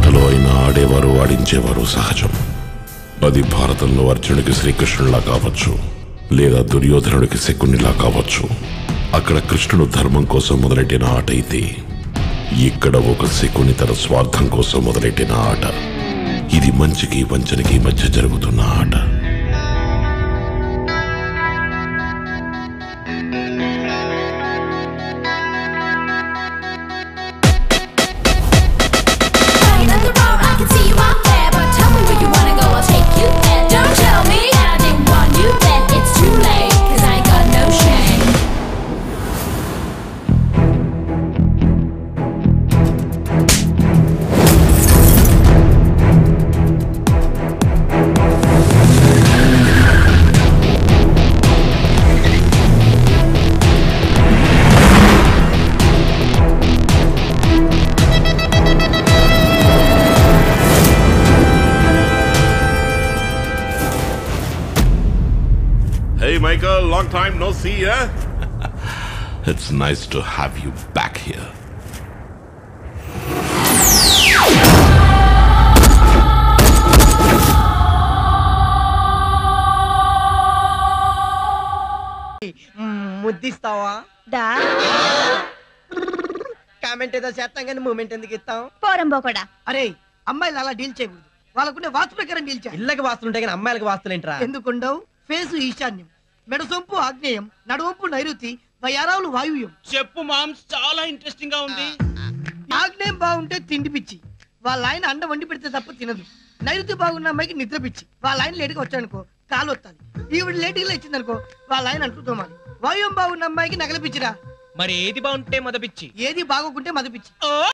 ఆటలో అయినా ఆడేవారు ఆడించేవారు సహజం. అది భారతంలో అర్జునుడికి శ్రీకృష్ణుడిలా కావచ్చు, లేదా దుర్యోధనుడికి శకునిలా కావచ్చు. అక్కడ కృష్ణుడు ధర్మం కోసం మొదలెట్టిన ఆట అయితే, ఇక్కడ ఒక శకుని తన స్వార్థం కోసం మొదలెట్టిన ఆట. ఇది మంచికి వంచనకి మధ్య జరుగుతున్న ఆట. Hey Michael, long time no see, eh? It's nice to have you back here. ముద్దిస్తావా? దా కామెంట్ ఏదో చేస్తాం కానీ మూమెంట్ ఎందుకు ఇస్తాం? పోరంబోకడా. అరే అమ్మాయిలు అలా డీల్ చేయకూడదు. వాళ్ళకుండే వాస్తు ప్రకారం డీల్ చేయాలి. ఇళ్ళకి వాస్తులుంటే కానీ అమ్మాయిలకు వాస్తులేంట్రా? ఎందుకుండవు? ఫేసు ఈశాన్యం, మెడసొంపు ఆగ్నేయం, నడువంపు నైరుతి, వయారావులు వాయువ్యం. చెప్పు మామ్స్, చాలా ఇంట్రెస్టింగ్ గా ఉంది. ఆగ్నేయం బాగుంటే తిండి పిచ్చి, వాళ్ళ ఆయన అండ వండి పెడితే తప్ప తినదు. నైరుతి బాగున్న అమ్మాయికి నిద్ర పిచ్చి, వాళ్ళ ఆయన లేటుగా వచ్చాడనుకో కాలు వస్తాది. ఈవిడ లేటుగా ఇచ్చిందనుకో వాళ్ళ ఆయన అంటూ తోమాలి. వాయువ్యం బాగున్న అమ్మాయికి నగల పిచ్చిరా. మరి ఏది బాగుంటే మదపిచ్చి, ఏది బాగోకుంటే మద పిచ్చి.